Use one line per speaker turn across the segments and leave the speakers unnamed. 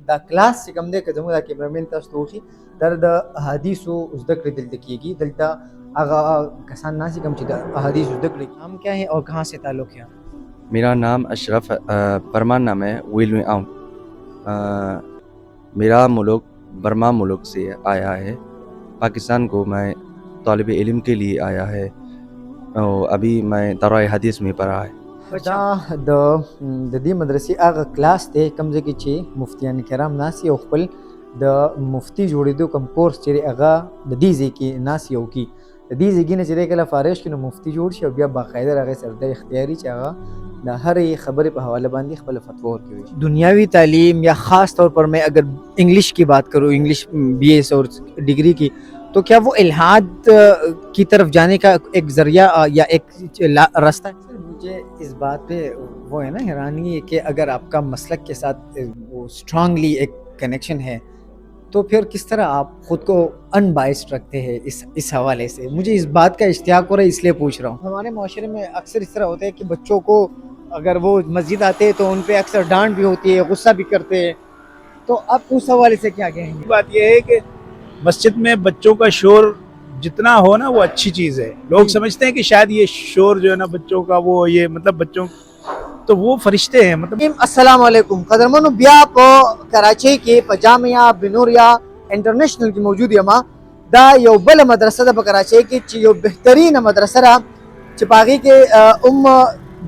The class چې کوم دی که زموږ دا کیمرامین تاسو ته وښي دا د احادیثو زده کړې دلته کېږي. دلته هغه کسان ناست دي کوم چې د احادیثو زده کړې. نام کیا ہے اور کہاں سے تعلق ہے؟
میرا نام اشرف فرمان نام ہے ویل میں آؤں. میرا ملک برما ملک سے آیا ہے. پاکستان کو میں طالب علم کے لیے آیا ہے اور ابھی میں دورہ حدیث میں پڑھا ہے.
دا د دې مدرسې هغه کلاس دی کوم ځای کې چې مفتیان کرام ناست او خپل د مفتی جوړېدو کوم کورس چې هغه د دې ځای کې ناست یو کی د دې ځای نه چې کله فارغ شي نو مفتی جوړ شي او بیا باقاعده هغه سره د اختیاري چې هغه د هرې خبرې په حواله باندې خپل فتوا ورکوي. دنیاوی تعلیم یا خاص طور پر میں اگر انگلش کی بات کروں انگلش بی ایس اور ڈگری کی تو کیا وہ الحاد کی طرف جانے کا ایک ذریعہ یا ایک راستہ ہے؟ مجھے اس بات پہ وہ ہے نا حیرانی ہے کہ اگر آپ کا مسلک کے ساتھ وہ اسٹرانگلی ایک کنیکشن ہے تو پھر کس طرح آپ خود کو ان بائسڈ رکھتے ہیں اس حوالے سے؟ مجھے اس بات کا اشتیاق ہو رہا ہے اس لیے پوچھ رہا ہوں. ہمارے معاشرے میں اکثر اس طرح ہوتا ہے کہ بچوں کو اگر وہ مسجد آتے ہیں تو ان پہ اکثر ڈانٹ بھی ہوتی ہے, غصہ بھی کرتے ہیں, تو آپ اس حوالے سے کیا کہیں گے؟
بات یہ ہے کہ مسجد میں بچوں کا شور جتنا ہو نا وہ اچھی چیز ہے. لوگ سمجھتے ہیں کہ شاید یہ شور جو ہے نا بچوں کا وہ یہ مطلب بچوں تو وہ فرشتے ہیں مطلب.
السلام علیکم قدرمنو, بیا په کراچۍ کې په جامعه بنوریا انټرنیشنل کې موجود یم. دا یو بل مدرسه ده په کراچۍ کې چې یو بهترینه مدرسه ده چې په هغې کې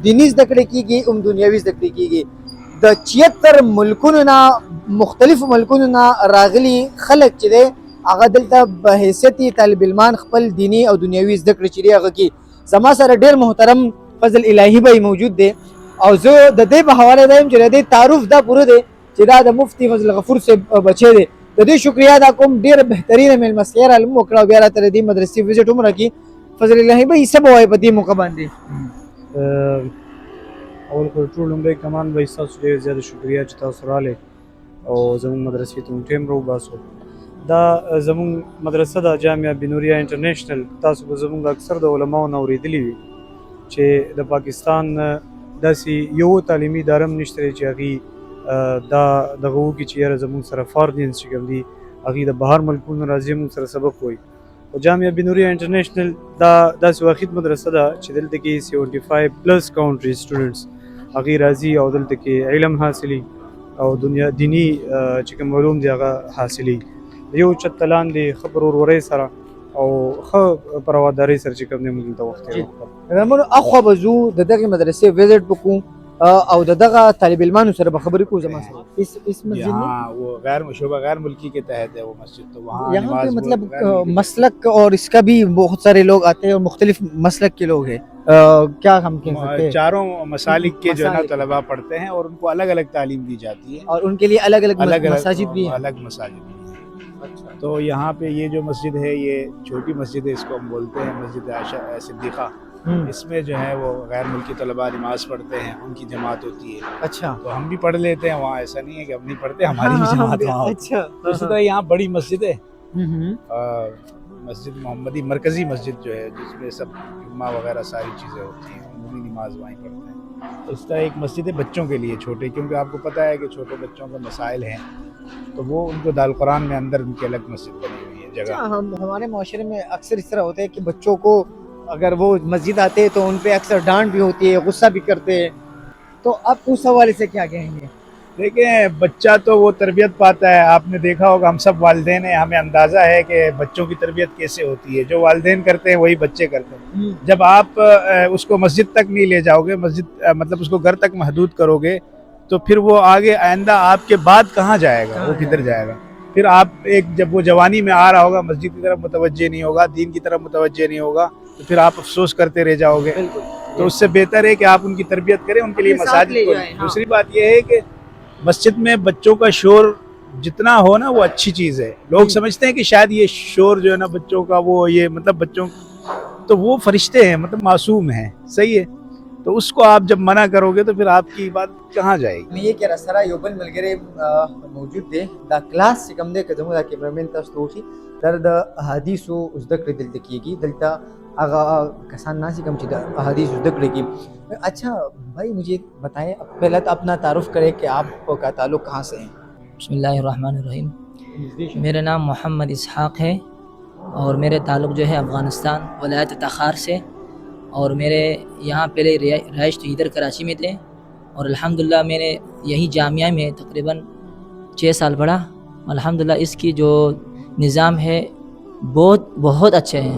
دیني زده کړې کېږي دنیاوي زده کړې کېږي. د 76 ملکونو نه مختلفو ملکونو نه راغلي خلک چې دی هغه دلته په حیثیت طالب علمان خپل دیني او دنیاوي زده کړې چې دی هغه کې. زما سره ډېر محترم فضل الهي بھائی موجود دی او زه د دې په حواله دا یم چې د دې تعارف دا پوره دی چې دا د مفتی فضل غفور صاحب بچی دی. د دې شکریه ادا کوم, ډېره بهترینه میلمستیا را وکړه او بیا راته د دې مدرسې وزټ هم راکړي. فضل الهي بھائی څه به وایې په دې موقع باندې؟
اول خو ټول لومړی کمان به ستاسو ډېر زیاته شکریه چې تاسو راغلئ او زموږ مدرسې ته مو ټیم راوباسو. دا زموږ مدرسه ده جامعه بنوریا انټرنیشنل. تاسو به زموږ اکثر د علماو نه اورېدلي وي چې د پاکستان داسې یو تعلیمي اداره هم نشته چې هغې دا دغه وکړي چې یاره زموږ سره فارنینس چې کوم دي هغې د بهر ملکونو راځي موږ سره سبق وایي. او جامعه بنوریا انټرنیشنل دا داسې واحد مدرسه ده چې دلته کې 75+ کاونټري سټوډنټس هغې راځي او دلته کې علم حاصلي او دنیا دینی چې کوم علوم دي هغه حاصلي یو چت لاندې ښه ورورۍ سره او ښه په روادارۍ سره چې کوم دی موږ دلته وخت تېروو.
رمنو اخوا به ځو د دغې مدرسې وزټ به کوو او د دغه طالب علمانو سره به خبرې کوو. زما سره اس مسجد میں
وہ شعبہ غیر ملکی کے تحت ہے وہ مسجد, تو وہاں
یہاں پہ مطلب مسلک اور اس کا بھی بہت سارے لوگ آتے ہیں اور مختلف مسلک کے لوگ ہیں. کیا ہم کہہ سکتے ہیں
چاروں مسالک کے جو ہے نا طلباء پڑھتے ہیں اور ان کو الگ الگ تعلیم دی جاتی ہے
اور ان کے لیے الگ الگ مساجد بھی ہیں.
الگ مساجد بھی ہیں. تو یہاں پہ یہ جو مسجد ہے یہ چھوٹی مسجد ہے, اس کو ہم بولتے ہیں مسجد عائشہ صدیقہ. اس میں جو ہے وہ غیر ملکی طلباء نماز پڑھتے ہیں, ان کی جماعت ہوتی ہے.
اچھا,
تو ہم بھی پڑھ لیتے ہیں وہاں, ایسا نہیں ہے کہ ہم نہیں پڑھتے, ہماری بھی جماعت وہاں.
اچھا,
اسی طرح یہاں بڑی مسجد ہے مسجد محمدی مرکزی مسجد جو ہے جس میں سب جمعہ وغیرہ ساری چیزیں ہوتی ہیں, عمومی نماز وہیں پڑھتے ہیں. اس طرح ایک مسجد ہے بچوں کے لیے چھوٹے, کیونکہ آپ کو پتہ ہے کہ چھوٹے بچوں کے مسائل ہیں تو وہ ان کو دارالقرآن میں اندر ان کی الگ مسجد بنی ہوئی ہے جگہ.
ہمارے معاشرے میں اکثر اس طرح ہوتا ہے کہ بچوں کو اگر وہ مسجد آتے ہیں تو ان پہ اکثر ڈانٹ بھی ہوتی ہے, غصہ بھی کرتے ہیں, تو آپ اس حوالے سے کیا کہیں گے؟
دیکھیں بچہ تو وہ تربیت پاتا ہے, آپ نے دیکھا ہوگا ہم سب والدین ہیں, ہمیں اندازہ ہے کہ بچوں کی تربیت کیسے ہوتی ہے. جو والدین کرتے ہیں وہی بچے کرتے ہیں. جب آپ اس کو مسجد تک نہیں لے جاؤ گے, مسجد مطلب اس کو گھر تک محدود کرو گے, تو پھر وہ آگے آئندہ آپ کے بعد کہاں جائے گا, وہ کدھر جائے گا. پھر آپ جب وہ جوانی میں آ رہا ہوگا مسجد کی طرف متوجہ نہیں ہوگا, دین کی طرف متوجہ نہیں ہوگا, تو پھر آپ افسوس کرتے رہ جاؤ گے. تو اس سے بہتر ہے کہ آپ ان کی تربیت کریں, ان کے لیے مساجد کو. دوسری بات یہ ہے کہ مسجد میں بچوں کا شور جتنا ہو نا وہ اچھی چیز ہے. لوگ سمجھتے ہیں کہ شاید یہ شور جو ہے نا بچوں کا وہ یہ مطلب بچوں تو وہ فرشتے ہیں مطلب معصوم ہیں, صحیح ہے. تو اس کو آپ جب منع کرو گے تو پھر آپ کی بات کہاں جائے گی.
یہ کہہ رہا سره یو بل ملګری موجود دی. دا کلاس چې کوم دی که زموږ دا کیمرامین تاسو ته وښي دا د احادیثو زده کړې دلته کېږي. دلته هغه کسان ناست دي کوم چې د احادیثو زده کړې کېږي. اچھا بھائی مجھے بتائیں, پہلا تو اپنا تعارف کریں کہ آپ کا تعلق کہاں سے ہیں؟
بسم اللہ الرحمن الرحیم. میرا نام محمد اسحاق ہے اور میرے تعلق جو ہے افغانستان ولایت تخار سے، اور میرے یہاں پہلے رہائش تو ادھر کراچی میں تھے، اور الحمدللہ میں نے یہی جامعہ میں تقریباً 6 سال پڑھا. الحمدللہ اس کی جو نظام ہے بہت اچھے ہیں،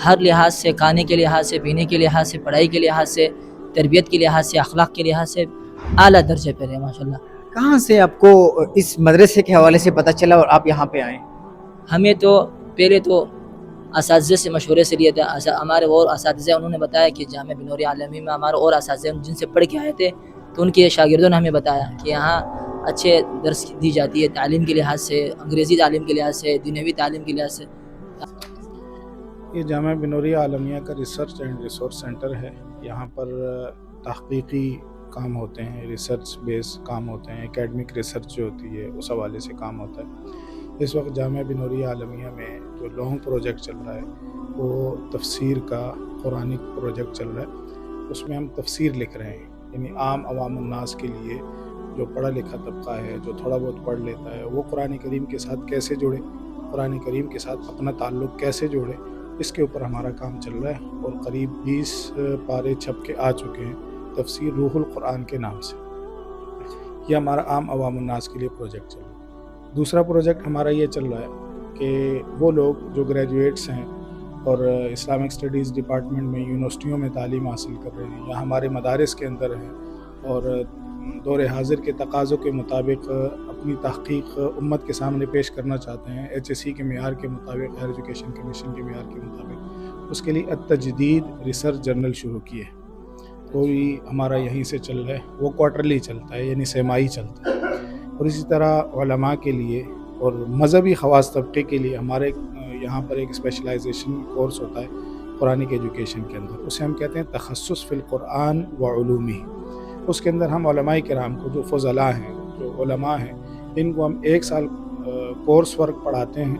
ہر لحاظ سے، کھانے کے لحاظ سے، پینے کے لحاظ سے، پڑھائی کے لحاظ سے، تربیت کے لحاظ سے، اخلاق کے لحاظ سے اعلیٰ درجے پر ہے ماشاءاللہ.
کہاں سے آپ کو اس مدرسے کے حوالے سے پتہ چلا اور آپ یہاں پہ آئے؟
ہمیں تو پہلے تو اساتذہ سے مشورے سے لیا تھا، ہمارے اور اساتذہ انہوں نے بتایا کہ جامعہ بنوریہ عالمی میں ہمارے اور اساتذہ جن سے پڑھ کے آئے تھے تو ان کے شاگردوں نے ہمیں بتایا کہ یہاں اچھے درس دی جاتی ہے، تعلیم کے لحاظ سے، انگریزی تعلیم کے لحاظ سے، دنیوی تعلیم کے لحاظ سے.
یہ جامعہ بنوریہ عالمیہ کا ریسرچ اینڈ ریسورس سینٹر ہے. یہاں پر تحقیقی کام ہوتے ہیں، ریسرچ بیس کام ہوتے ہیں، اکیڈمک ریسرچ جو ہوتی ہے اس حوالے سے کام ہوتا ہے. اس وقت جامعہ بنوریہ عالمیہ میں جو لانگ پروجیکٹ چل رہا ہے وہ تفسیر کا قرآنک پروجیکٹ چل رہا ہے. اس میں ہم تفسیر لکھ رہے ہیں، یعنی عام عوام الناس کے لیے جو پڑھا لکھا طبقہ ہے، جو تھوڑا بہت پڑھ لیتا ہے، وہ قرآن کریم کے ساتھ کیسے جوڑے، قرآن کریم کے ساتھ اپنا تعلق کیسے جوڑے، اس کے اوپر ہمارا کام چل رہا ہے. اور قریب 20 پارے چھپ کے آ چکے ہیں تفسیر روح القرآن کے نام سے. یہ ہمارا عام عوام الناس کے لیے پروجیکٹ چل رہا ہے. دوسرا پروجیکٹ ہمارا یہ چل رہا ہے کہ وہ لوگ جو گریجویٹس ہیں اور اسلامک اسٹڈیز ڈپارٹمنٹ میں یونیورسٹیوں میں تعلیم حاصل کر رہے ہیں یا ہمارے مدارس کے اندر ہیں اور دور حاضر کے تقاضوں کے مطابق اپنی تحقیق امت کے سامنے پیش کرنا چاہتے ہیں HSC کے معیار کے مطابق، ہائر ایجوکیشن کمیشن کے معیار کے مطابق، اس کے لیے التجدید ریسرچ جرنل شروع کیے. کوئی ہمارا یہیں سے چل رہا ہے، وہ کوارٹرلی چلتا ہے، یعنی سیمائی چلتا ہے. اور اسی طرح علماء کے لیے اور مذہبی خواص طبقے کے لیے ہمارے یہاں پر ایک اسپیشلائزیشن کورس ہوتا ہے قرآنک ایجوکیشن کے اندر، اسے ہم کہتے ہیں تخصص فی القرآن و علومہ. اس کے اندر ہم علماء کرام کو، جو فضلاء ہیں، جو علماء ہیں، ان کو ہم 1 سال کورس ورک پڑھاتے ہیں،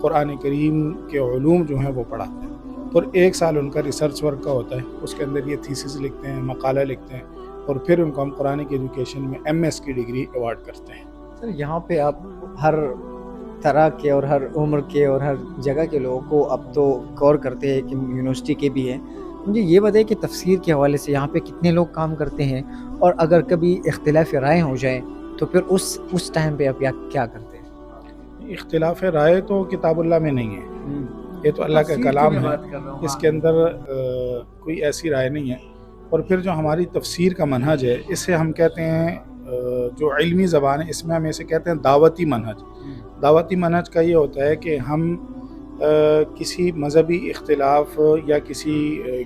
قرآن کریم کے علوم جو ہیں وہ پڑھاتے ہیں، اور 1 سال ان کا ریسرچ ورک کا ہوتا ہے. اس کے اندر یہ تھیسس لکھتے ہیں، مقالہ لکھتے ہیں، اور پھر ان کو ہم قرآنک ایجوکیشن میں MS کی ڈگری ایوارڈ کرتے ہیں.
سر یہاں پہ آپ ہر طرح کے اور ہر عمر کے اور ہر جگہ کے لوگوں کو اب تو کور کرتے ہیں کہ یونیورسٹی کے بھی ہیں. مجھے یہ بتائیں کہ تفسیر کے حوالے سے یہاں پہ کتنے لوگ کام کرتے ہیں، اور اگر کبھی اختلاف رائے ہو جائے تو پھر اس ٹائم پہ آپ کیا کرتے ہیں؟
اختلاف رائے تو کتاب اللہ میں نہیں ہے، یہ تو اللہ کا کلام ہے، اس کے اندر کوئی ایسی رائے نہیں ہے. اور پھر جو ہماری تفسیر کا منہج ہے، اسے ہم کہتے ہیں، جو علمی زبان ہے اس میں ہم اسے کہتے ہیں دعوتی منہج. دعوتی منہج کا یہ ہوتا ہے کہ ہم کسی مذہبی اختلاف یا کسی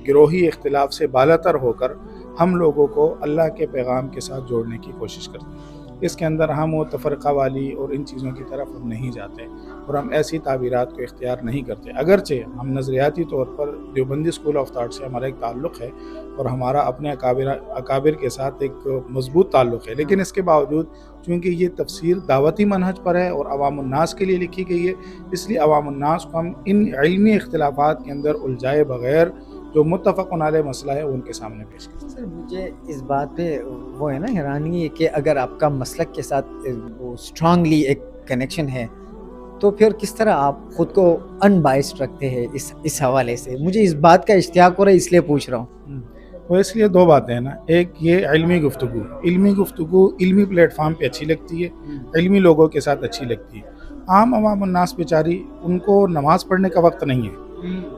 گروہی اختلاف سے بالاتر ہو کر ہم لوگوں کو اللہ کے پیغام کے ساتھ جوڑنے کی کوشش کرتے ہیں. اس کے اندر ہم وہ تفرقہ والی اور ان چیزوں کی طرف ہم نہیں جاتے، اور ہم ایسی تعبیرات کو اختیار نہیں کرتے. اگرچہ ہم نظریاتی طور پر دیوبندی اسکول آف تھاٹ سے ہمارا ایک تعلق ہے اور ہمارا اپنے اکابر کے ساتھ ایک مضبوط تعلق ہے، لیکن اس کے باوجود چونکہ یہ تفسیر دعوتی منہج پر ہے اور عوام الناس کے لیے لکھی گئی ہے، اس لیے عوام الناس کو ہم ان علمی اختلافات کے اندر الجھائے بغیر جو متفق علیہ مسئلہ ہے وہ ان کے سامنے پیش کرتے ہیں.
سر مجھے اس بات پہ وہ ہے نا حیرانی ہے کہ اگر آپ کا مسلک کے ساتھ وہ اسٹرانگلی ایک کنیکشن ہے تو پھر کس طرح آپ خود کو ان بائسڈ رکھتے ہیں اس حوالے سے؟ مجھے اس بات کا اشتیاق ہو رہا ہے، اس لیے پوچھ رہا ہوں.
وہ اس لیے 2 باتیں ہیں نا، ایک یہ علمی گفتگو علمی پلیٹ فارم پہ اچھی لگتی ہے، علمی لوگوں کے ساتھ اچھی لگتی ہے. عوام الناس بیچاری، ان کو نماز پڑھنے کا وقت نہیں ہے.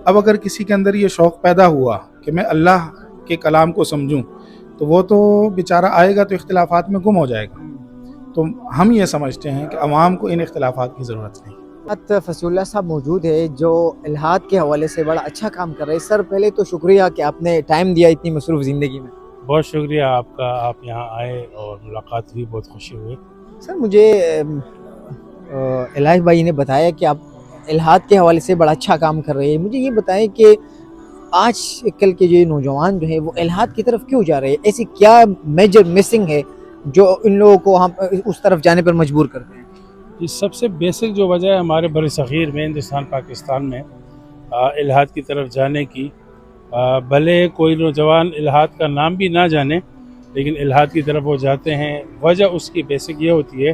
اب اگر کسی کے اندر یہ شوق پیدا ہوا کہ میں اللہ کے کلام کو سمجھوں تو وہ تو بیچارہ آئے گا تو اختلافات میں گم ہو جائے گا. تو ہم یہ سمجھتے ہیں کہ عوام کو ان اختلافات کی ضرورت نہیں.
فصول اللہ صاحب موجود ہے جو الہاد کے حوالے سے بڑا اچھا کام کر رہے ہیں. سر پہلے تو شکریہ کہ آپ نے ٹائم دیا اتنی مصروف زندگی میں.
بہت شکریہ آپ کا، آپ یہاں آئے اور ملاقات ہوئی، بہت خوشی ہوئی.
سر مجھے الہی بھائی نے بتایا کہ آپ الہاد کے حوالے سے بڑا اچھا کام کر رہے ہیں. مجھے یہ بتائیں کہ آج کل کے جو نوجوان جو ہیں وہ الہاد کی طرف کیوں جا رہے ہیں؟ ایسی کیا میجر مسنگ ہے جو ان لوگوں کو ہم اس طرف جانے پر مجبور کرتے ہیں؟
یہ سب سے بیسک جو وجہ ہے ہمارے بر صغیر میں، ہندوستان پاکستان میں الہاد کی طرف جانے کی، بھلے کوئی نوجوان الہاد کا نام بھی نہ جانے لیکن الہاد کی طرف وہ جاتے ہیں. وجہ اس کی بیسک یہ ہوتی ہے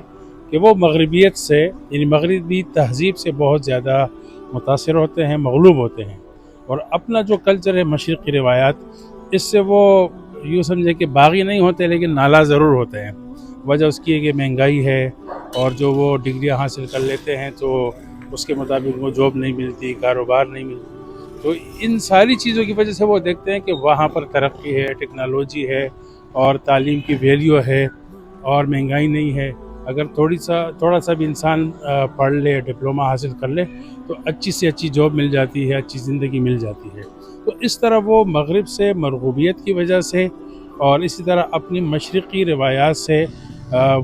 کہ کہ وہ مغربیت سے یعنی مغربی تہذیب سے بہت زیادہ متاثر ہوتے ہیں، مغلوب ہوتے ہیں، اور اپنا جو کلچر ہے مشرقی روایات، اس سے وہ یوں سمجھے کہ باغی نہیں ہوتے لیکن نالا ضرور ہوتے ہیں۔ وجہ اس کی ہے کہ مہنگائی ہے، اور جو وہ ڈگریاں حاصل کر لیتے ہیں تو اس کے مطابق وہ جاب نہیں ملتی، کاروبار نہیں ملتی، تو ان ساری چیزوں کی وجہ سے وہ دیکھتے ہیں کہ وہاں پر ترقی ہے، ٹیکنالوجی ہے، اور تعلیم کی ویلیو ہے، اور مہنگائی نہیں ہے۔ اگر تھوڑا سا بھی انسان پڑھ لے، ڈپلومہ حاصل کر لے، تو اچھی سے اچھی جاب مل جاتی ہے، اچھی زندگی مل جاتی ہے۔ تو اس طرح وہ مغرب سے مرغوبیت کی وجہ سے، اور اسی طرح اپنی مشرقی روایات سے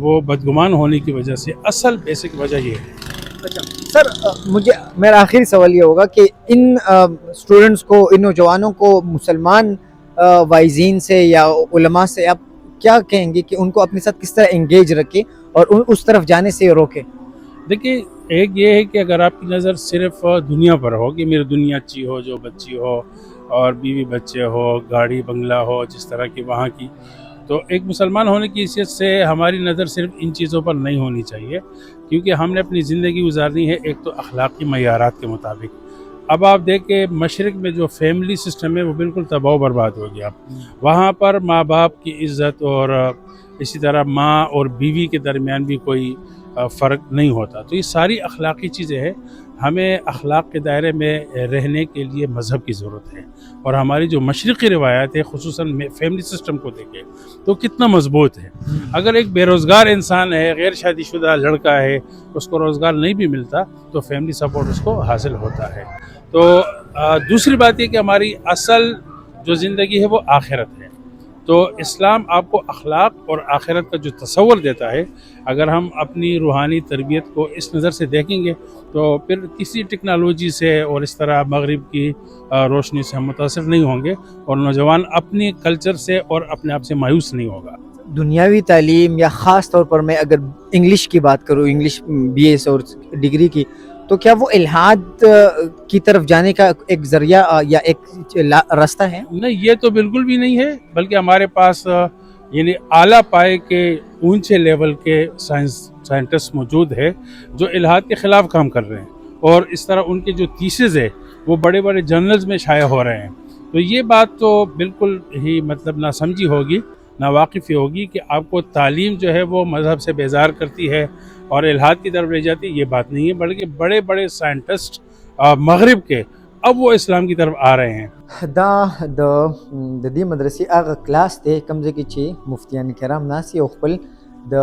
وہ بدگمان ہونے کی وجہ سے، اصل بیسک وجہ یہ ہے۔
اچھا سر، مجھے میرا آخری سوال یہ ہوگا کہ ان اسٹوڈنٹس کو، ان نوجوانوں کو مسلمان وائزین سے یا علماء سے آپ کیا کہیں گے کہ ان کو اپنے ساتھ کس طرح انگیج رکھیں اور اس طرف جانے سے روکیں؟
دیکھیے، ایک یہ ہے کہ اگر آپ کی نظر صرف دنیا پر ہو کہ میری دنیا اچھی ہو، جو بچی ہو اور بیوی بچے ہو، گاڑی بنگلہ ہو جس طرح کی وہاں کی، تو ایک مسلمان ہونے کی حیثیت سے ہماری نظر صرف ان چیزوں پر نہیں ہونی چاہیے، کیونکہ ہم نے اپنی زندگی گزارنی ہے ایک تو اخلاقی معیارات کے مطابق۔ اب آپ دیکھیں مشرق میں جو فیملی سسٹم ہے وہ بالکل تباہ و برباد ہو گیا۔ وہاں پر ماں باپ کی عزت، اور اسی طرح ماں اور بیوی کے درمیان بھی کوئی فرق نہیں ہوتا۔ تو یہ ساری اخلاقی چیزیں ہیں۔ ہمیں اخلاق کے دائرے میں رہنے کے لیے مذہب کی ضرورت ہے، اور ہماری جو مشرقی روایات ہے، خصوصاً فیملی سسٹم کو دیکھیں تو کتنا مضبوط ہے۔ اگر ایک بے روزگار انسان ہے، غیر شادی شدہ لڑکا ہے، اس کو روزگار نہیں بھی ملتا تو فیملی سپورٹ اس کو حاصل ہوتا ہے۔ تو دوسری بات یہ کہ ہماری اصل جو زندگی ہے وہ آخرت ہے۔ تو اسلام آپ کو اخلاق اور آخرت کا جو تصور دیتا ہے، اگر ہم اپنی روحانی تربیت کو اس نظر سے دیکھیں گے تو پھر کسی ٹیکنالوجی سے اور اس طرح مغرب کی روشنی سے ہم متاثر نہیں ہوں گے، اور نوجوان اپنی کلچر سے اور اپنے آپ سے مایوس نہیں ہوگا۔
دنیاوی تعلیم، یا خاص طور پر میں اگر انگلش کی بات کروں، انگلش بی ایس اور ڈگری کی، تو کیا وہ الحاد کی طرف جانے کا ایک ذریعہ یا ایک راستہ ہے؟
نہیں، یہ تو بالکل بھی نہیں ہے، بلکہ ہمارے پاس یعنی اعلیٰ پائے کے اونچے لیول کے سائنٹسٹ موجود ہے جو الحاد کے خلاف کام کر رہے ہیں، اور اس طرح ان کے جو تھیسز ہے وہ بڑے بڑے جرنلز میں شائع ہو رہے ہیں۔ تو یہ بات تو بالکل ہی مطلب نہ سمجھی ہوگی، نہ واقفی ہوگی کہ آپ کو تعلیم جو ہے وہ مذہب سے بیزار کرتی ہے اور الحاد کی طرف لے جاتی ہے۔ یہ بات نہیں ہے، بلکہ بڑے بڑے سائنٹسٹ مغرب کے اب وہ اسلام کی طرف آ رہے ہیں۔
دا د دې مدرسې هغه کلاس دی کوم ځای کې چې مفتیان کرام ناسي او خپل د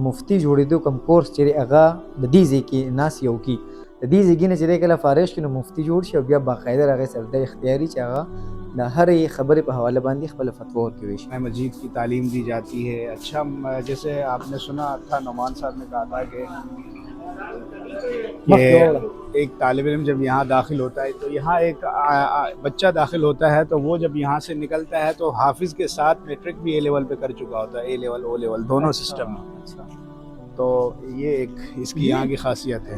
مفتی جوړېدو کوم کورس چې هغه د دې ځای کې ناسي او کی د دې ځای نه چې کله فارغ شي نو مفتی جوړ شي او بیا باقاعده هغه سره د اختیاري چې هغه د هرې خبرې په حواله باندې خپل فتوا ورکوي شي۔
قرآن مجید کی تعلیم دی جاتی ہے۔ اچھا، جیسے آپ نے سنا تھا نعمان صاحب نے کہا تھا کہ ایک طالب علم جب یہاں داخل ہوتا ہے تو یہاں ایک بچہ داخل ہوتا ہے تو وہ جب یہاں سے نکلتا ہے تو حافظ کے ساتھ میٹرک بھی اے لیول پہ کر چکا ہوتا ہے، اے لیول او لیول دونوں سسٹم میں۔ تو یہ ایک اس کی یہاں کی خاصیت ہے۔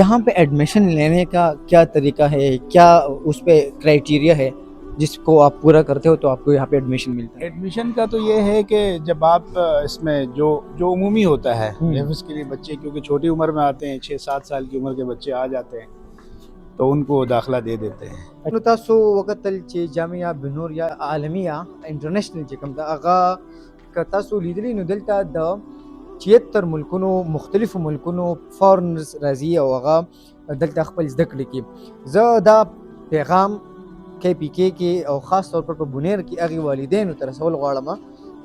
یہاں پہ ایڈمیشن لینے کا کیا طریقہ ہے، کیا اس پہ کرائٹیریا ہے جس کو آپ پورا کرتے ہو تو آپ کو یہاں پہ ایڈمیشن ملتا ہے؟
ایڈمیشن کا تو یہ ہے کہ جب آپ اس میں جو عمومی ہوتا ہے حفظ کے لیے بچے، کیونکہ چھوٹی عمر میں آتے ہیں، 6-7 سال کی عمر کے بچے آ جاتے ہیں تو ان کو داخلہ دے دیتے ہیں۔
نو تاسو وکتل چې جامعه بنوریا عالمیه انټرنیشنل چې کوم دا هغه که تاسو لیدلی نو دلته د 76 ملکونو، مختلفو ملکونو فارنرز راځي او هغه دلته خپل زده کړې کوي۔ زه دا پیغام کې پی کې کې او خاص طور پر په بونیر کې هغې والدینو ته رسول غواړم،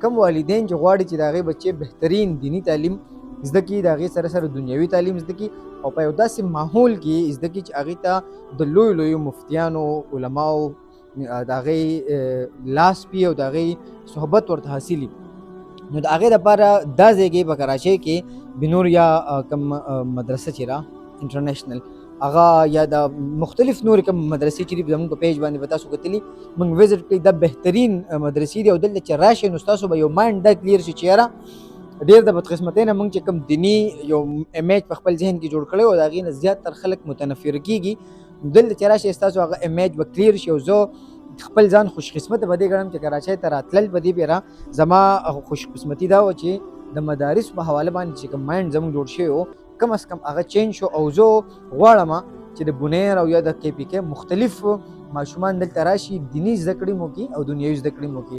کوم والدین چې غواړي چې د هغې بچې بهترین دینی تعلیم زده کړي، د هغې سره سره دنیوي تعلیم زده کړي او په یو داسې ماحول کې زده کړي چې هغې ته د لویو لویو مفتیانو، علماو د هغې لاس پي او د هغې صحبت ورته حاصل وي. نو د هغې دپاره دا ځای کې په کراچۍ کې بنوریا کوم مدرسه چې را انټرنیشنل هغه یا د مختلف نور کوم مدرسې چې دي زموږ په پیج باندې به تاسو کتلي موږ وزټ کړئ. دا بهترین مدرسې دي او دلته چې راشئ نو ستاسو به یو مایند دا کلیر شي چې یاره ډېر د بدقسمتۍ نه موږ چې کوم دیني یو امیج په خپل ذهن کې جوړ کړی او د هغې نه زیات تر خلک متنفر کېږي. دلته چې راشئ ستاسو هغه امیج به کلیر شي او زه خپل ځان خوش قسمته په دې ګڼم چې کراچۍ ته راتلل په دې بیره زما خوش قسمتي دا و چې د مدارس په حواله باندې چې کوم مایند زموږ جوړ شوی و کم از کم هغه چینج شو او زه غواړم چې د بنیر او یا د KPK مختلف ماشومان دلته راشي دیني زده کړې مو کړي او دنیوي زده کړې مو کړي